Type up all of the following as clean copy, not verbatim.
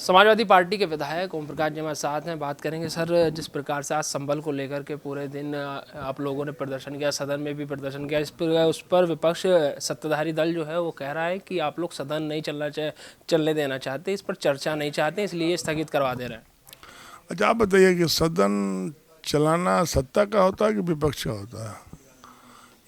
Samajwadi party के विधायक ओम प्रकाश जी हमारे साथ हैं। बात करेंगे सर, जिस प्रकार से आज संबल को लेकर के पूरे दिन आप लोगों ने प्रदर्शन किया, सदन में भी प्रदर्शन किया, उस पर विपक्ष सत्ताधारी दल जो है वो कह रहा है कि आप लोग सदन नहीं चलने देना चाहते, इस पर चर्चा नहीं चाहते, इसलिए स्थगित करवा दे रहे हैं। अच्छा, आप बताइए कि सदन चलाना सत्ता का होता है कि विपक्ष का होता है?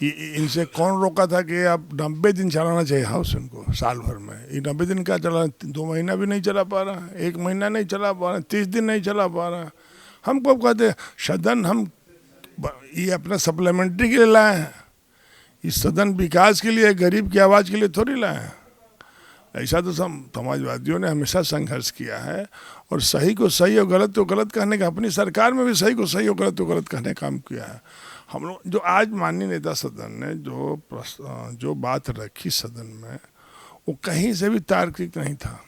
इनसे कौन रोका था कि आप 90 दिन चलाना चाहिए हाउस इनको साल भर में? ये 90 दिन का चला, 2 महीना भी नहीं चला पा रहा, 1 महीना नहीं चला पा रहा, 30 दिन नहीं चला पा रहा। हम कब कहते सदन हम ये अपना सप्लीमेंट्री के लिए लाए हैं, इस सदन विकास के लिए, गरीब की आवाज़ के लिए थोड़ी लाए हैं। ऐसा तो समाजवादियों ने हमेशा संघर्ष किया है और सही को सही और गलत को गलत कहने का, अपनी सरकार में भी सही को सही और गलत को गलत कहने का काम किया है। हम लोग जो आज माननीय नेता सदन ने जो बात रखी सदन में, वो कहीं से भी तार्किक नहीं था।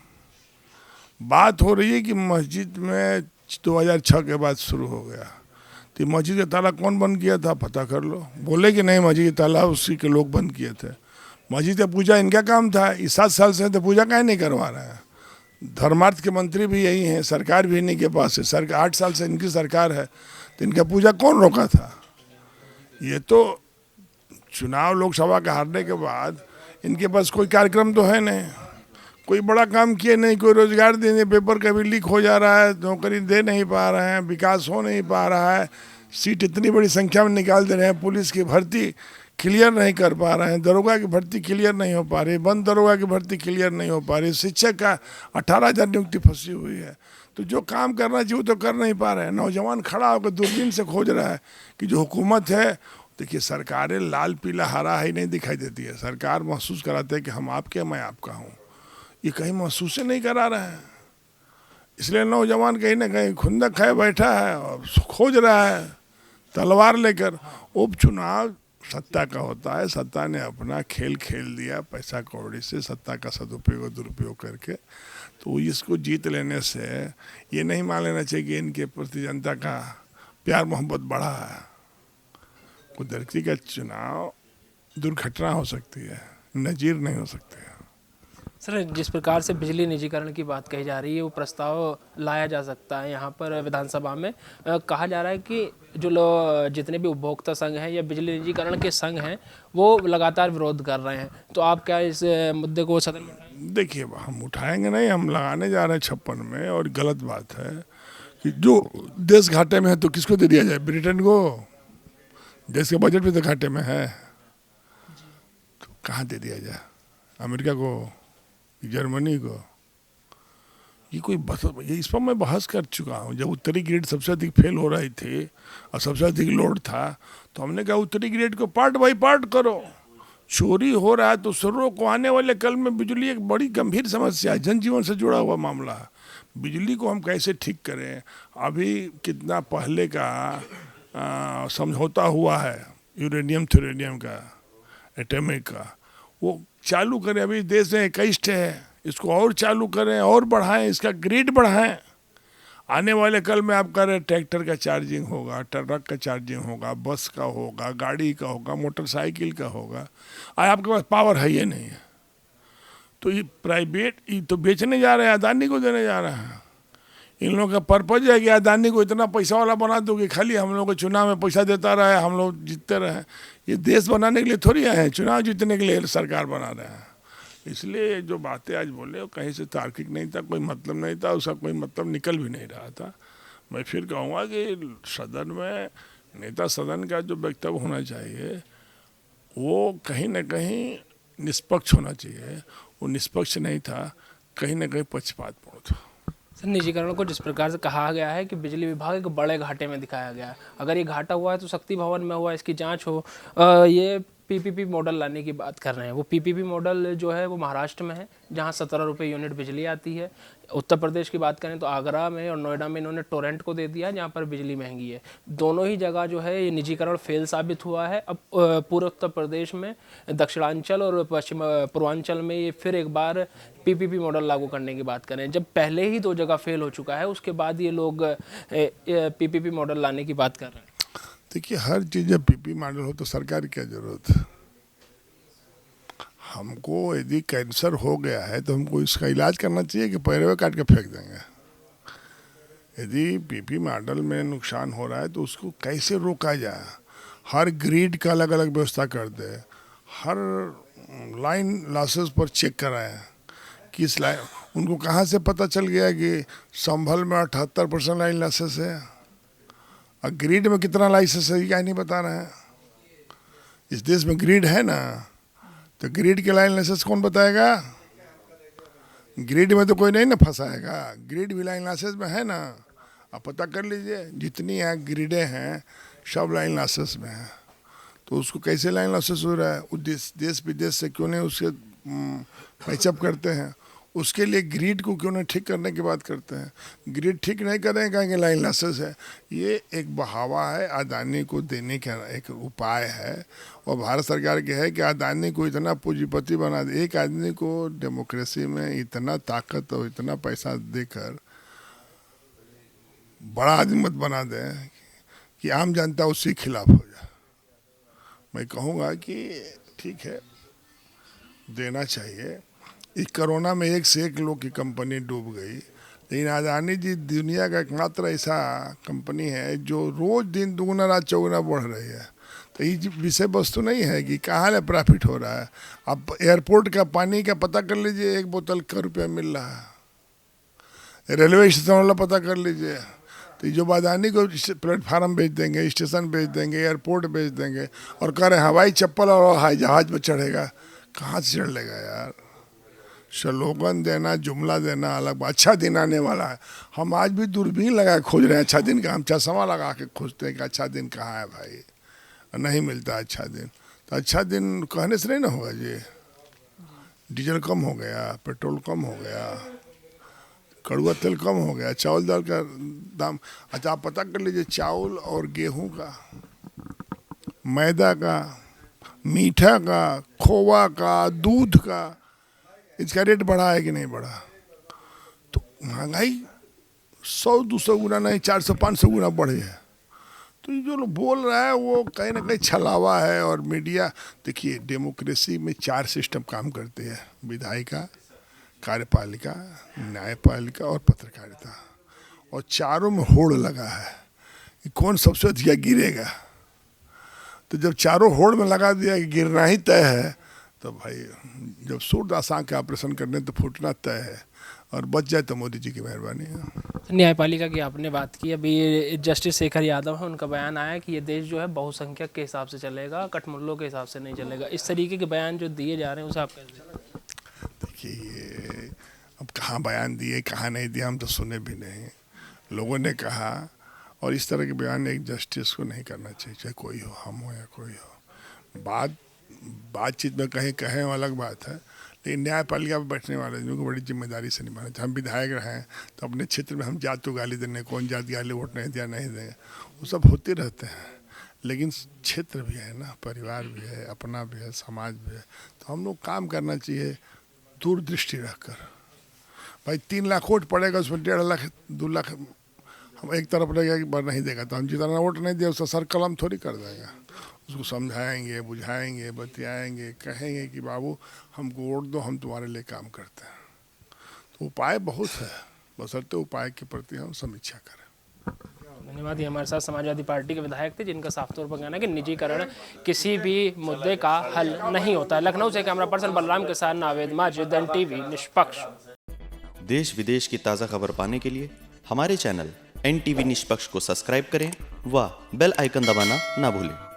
बात हो रही है कि मस्जिद में 2006 के बाद शुरू हो गया, तो मस्जिद का ताला कौन बंद किया था पता कर लो। बोले कि नहीं, मस्जिद का ताला उसी के लोग बंद किए थे। मस्जिद का पूजा इनका काम था, इस 7 साल से तो पूजा काहे नहीं करवा रहे हैं? धर्मार्थ के मंत्री भी यही हैं, सरकार भी इन्हीं के पास है, सरकार 8 साल से इनकी सरकार है, तो इनका पूजा कौन रोका था? ये तो चुनाव लोकसभा का हारने के बाद इनके पास कोई कार्यक्रम तो है नहीं, कोई बड़ा काम किए नहीं, कोई रोजगार देने, पेपर कभी लीक हो जा रहा है, नौकरी दे नहीं पा रहे हैं, विकास हो नहीं पा रहा है, सीट इतनी बड़ी संख्या में निकाल दे रहे हैं, पुलिस की भर्ती क्लियर नहीं कर पा रहे हैं, दरोगा की भर्ती क्लियर नहीं हो पा रही, बंद दरोगा की भर्ती क्लियर नहीं हो पा रही, शिक्षक का 18,000 नियुक्ति फंसी हुई है। तो जो काम करना चाहिए वो तो कर नहीं पा रहे हैं। नौजवान खड़ा होकर दूरबीन से खोज रहा है कि जो हुकूमत है, देखिए सरकारें लाल पीला हरा ही नहीं दिखाई देती है, सरकार महसूस कराते हैं कि हम आपके, मैं आपका हूँ। ये कहीं महसूस नहीं करा रहे हैं, इसलिए नौजवान कहीं ना कहीं खुंदक खाए बैठा है और खोज रहा है तलवार लेकर। उपचुनाव सत्ता का होता है, सत्ता ने अपना खेल खेल दिया पैसा कौड़ी से, सत्ता का सदुपयोग दुरुपयोग करके। तो इसको जीत लेने से ये नहीं मान लेना चाहिए कि इनके प्रति जनता का प्यार मोहब्बत बढ़ा है। कुदरती का चुनाव दुर्घटना हो सकती है, नजीर नहीं हो सकती है। सर, जिस प्रकार से बिजली निजीकरण की बात कही जा रही है, वो प्रस्ताव लाया जा सकता है यहाँ पर विधानसभा में। कहा जा रहा है कि जितने भी उपभोक्ता संघ हैं या बिजली निजीकरण के संघ हैं, वो लगातार विरोध कर रहे हैं। तो आप क्या इस मुद्दे को सदन में उठाएंगे? देखिए, हम उठाएंगे नहीं, हम लगाने जा रहे हैं 56 में। और गलत बात है कि जो देश घाटे में है तो किसको दे दिया जाए? ब्रिटेन को? देश के बजट भी तो घाटे में है, तो कहाँ दे दिया जाए? अमेरिका को, जर्मनी को? ये कोई बस, ये इस पर मैं बहस कर चुका हूँ। जब उत्तरी ग्रिड सबसे अधिक फेल हो रही थी और सबसे अधिक लोड था, तो हमने कहा उत्तरी ग्रिड को पार्ट बाई पार्ट करो। चोरी हो रहा है तो सुरों को आने वाले कल में बिजली एक बड़ी गंभीर समस्या है, जनजीवन से जुड़ा हुआ मामला है। बिजली को हम कैसे ठीक करें? अभी कितना पहले का समझौता हुआ है यूरेनियम थ्योरेनियम का, एटॉमिक का, वो चालू करें। अभी देश में 21 है, इसको और चालू करें और बढ़ाएं, इसका ग्रिड बढ़ाएं। आने वाले कल में आप करें, ट्रैक्टर का चार्जिंग होगा, ट्रक का चार्जिंग होगा, बस का होगा, गाड़ी का होगा, मोटरसाइकिल का होगा। आज आपके पास पावर है ही नहीं है, तो ये प्राइवेट, ये तो बेचने जा रहे हैं, अदानी को देने जा रहे हैं। इन लोगों का पर्पज है कि अदानी को इतना पैसा वाला बना दो कि खाली हम लोग को चुनाव में पैसा देता रहे, हम लोग जीतते रहे। ये देश बनाने के लिए थोड़ी आए हैं, चुनाव जीतने के लिए सरकार बना रहे हैं। इसलिए जो बातें आज बोले वो कहीं से तार्किक नहीं था, कोई मतलब नहीं था, उसका कोई मतलब निकल भी नहीं रहा था। मैं फिर कहूँगा कि सदन में नेता सदन का जो वक्तव्य होना चाहिए वो कहीं ना कहीं निष्पक्ष होना चाहिए। वो निष्पक्ष नहीं था, कहीं ना कहीं पक्षपातपूर्ण था। सर, निजीकरण को जिस प्रकार से कहा गया है कि बिजली विभाग एक बड़े घाटे में दिखाया गया है, अगर ये घाटा हुआ है तो शक्ति भवन में हुआ, इसकी जांच हो। ये पीपीपी मॉडल लाने की बात कर रहे हैं। वो पीपीपी मॉडल जो है वो महाराष्ट्र में है, जहां 17 रुपये यूनिट बिजली आती है। उत्तर प्रदेश की बात करें तो आगरा में और नोएडा में इन्होंने टोरेंट को दे दिया, जहाँ पर बिजली महंगी है। दोनों ही जगह जो है ये निजीकरण फेल साबित हुआ है। अब पूरे उत्तर प्रदेश में, दक्षिणांचल और पश्चिम पूर्वांचल में ये फिर एक बार पीपीपी मॉडल लागू करने की बात करें। जब पहले ही 2 जगह फेल हो चुका है, उसके बाद ये लोग पीपीपी मॉडल लाने की बात कर रहे हैं। देखिए, हर चीज़ जब पीपी मॉडल हो तो सरकार की क्या जरूरत है? हमको यदि कैंसर हो गया है तो हमको इसका इलाज करना चाहिए कि पैरवे काट के फेंक देंगे। यदि पीपी मॉडल में नुकसान हो रहा है तो उसको कैसे रोका जाए, हर ग्रेड का अलग अलग व्यवस्था कर दे, हर लाइन लॉसेस पर चेक कराएं किस लाइन, उनको कहाँ से पता चल गया कि संभल में 78% लाइन लॉसेस है और ग्रिड में कितना लाइसेंस है, क्या नहीं बता रहे हैं। इस देश में ग्रिड है ना, तो ग्रिड के लाइन लाइसेंस कौन बताएगा? ग्रिड में तो कोई नहीं ना फंसाएगा, ग्रिड भी लाइन लाइसेंस में है ना, आप पता कर लीजिए। जितनी यहाँ ग्रिडें हैं सब लाइन लाइसेंस में है, तो उसको कैसे लाइन लाइसेंस हो रहा है? उस देश विदेश से क्यों नहीं उसके पैचअप करते हैं? उसके लिए ग्रिड को क्यों नहीं ठीक करने की बात करते हैं? ग्रिड ठीक नहीं करें कहेंगे लाइन लाइसेंस है। ये एक बहावा है, अदानी को देने का एक उपाय है, और भारत सरकार के है कि अदानी को इतना पूंजीपति बना दे। एक आदमी को डेमोक्रेसी में इतना ताकत और इतना पैसा देकर बड़ा आदमी मत बना दे कि आम जनता उसके खिलाफ हो जाए। मैं कहूँगा कि ठीक है, देना चाहिए। इस कोरोना में एक से एक लोग की कंपनी डूब गई, लेकिन अदानी जी दुनिया का एकमात्र ऐसा कंपनी है जो रोज दिन दुगुना रात चौगुना बढ़ रही है। तो ये विषय वस्तु नहीं है कि कहाँ ले प्रॉफिट हो रहा है। आप एयरपोर्ट का पानी का पता कर लीजिए, एक बोतल का रुपया मिल रहा है। रेलवे स्टेशन वाला पता कर लीजिए। तो जो अदानी को प्लेटफार्म बेच देंगे, स्टेशन बेच देंगे, एयरपोर्ट बेच देंगे, और कह रहे हवाई चप्पल और हवाई जहाज पर चढ़ेगा, कहाँ से चढ़ लेगा यार? स्लोगन देना, जुमला देना अलग बात। अच्छा दिन आने वाला है, हम आज भी दूरबीन लगा खोज रहे हैं अच्छा दिन का। हम चश्मा लगा के खोजते हैं कि अच्छा दिन कहाँ है भाई, नहीं मिलता अच्छा दिन। तो अच्छा दिन कहने से नहीं ना होगा जी। डीजल कम हो गया, पेट्रोल कम हो गया, कड़ुआ तेल कम हो गया, चावल दाल का दाम। अच्छा आप पता कर लीजिए, चावल और गेहूं का, मैदा का, मीठा का, खोवा का, दूध का, इसका रेट बढ़ा है कि नहीं बढ़ा? तो महंगाई 100-200 गुना नहीं, 400-500 गुना बढ़ी है। तो ये जो लोग बोल रहा है वो कहीं ना कहीं छलावा है। और मीडिया, देखिए डेमोक्रेसी में 4 सिस्टम काम करते हैं: विधायिका, कार्यपालिका, न्यायपालिका और पत्रकारिता। और चारों में होड़ लगा है कि कौन सबसे अधिक गिरेगा। तो जब चारों होड़ में लगा दिया कि गिरना ही तय है, तो भाई जब सूरदास के ऑपरेशन करने तो फूटना तय है, और बच जाए तो मोदी जी की मेहरबानी है। न्यायपालिका की आपने बात की, अभी जस्टिस शेखर यादव है, उनका बयान आया कि ये देश जो है बहुसंख्यक के हिसाब से चलेगा, कठमुल्लों के हिसाब से नहीं चलेगा। इस तरीके के बयान जो दिए जा रहे हैं उसे आप कैसे देखते हैं? देखिए ये अब कहाँ बयान दिए कहाँ नहीं दिया हम तो सुने भी नहीं। लोगों ने कहा, और इस तरह के बयान एक जस्टिस को नहीं करना चाहिए, चाहे कोई हो, हम हो या कोई हो। बातचीत में कहें अलग बात है, लेकिन न्यायपालिका में बैठने वाले लोगों को बड़ी जिम्मेदारी से निभाना चाहिए। हम विधायक हैं तो अपने क्षेत्र में हम जात को गाली देने, कौन जात गाली वोट नहीं दिया नहीं देंगे, वो सब होते रहते हैं। लेकिन क्षेत्र भी है ना, परिवार भी है, अपना भी है, समाज भी है। तो हम लोग काम करना चाहिए दूरदृष्टि रखकर। भाई 3 लाख वोट पड़ेगा, उसमें 1.5 लाख 2 लाख हम एक तरफ रहेगा कि बार नहीं देगा, तो हम जितना वोट नहीं दिया उसका सर कलम थोड़ी कर देगा। उसको समझाएंगे, बुझाएंगे, बतियाएंगे, कहेंगे कि बाबू हमको वोट दो, हम तुम्हारे लिए काम करते हैं। तो उपाय बहुत है, बशर्ते उपाय के प्रति हम समीक्षा करें। धन्यवाद। ये हमारे साथ समाजवादी पार्टी के विधायक थे, जिनका साफ तौर पर कहना है कि निजीकरण किसी भी मुद्दे का हल नहीं होता है। लखनऊ से कैमरा पर्सन बलराम के साथ नावेद माजिद, NTV निष्पक्ष। देश विदेश की ताज़ा खबर पाने के लिए हमारे चैनल NTV निष्पक्ष को सब्सक्राइब करें व बेल आइकन दबाना ना भूलें।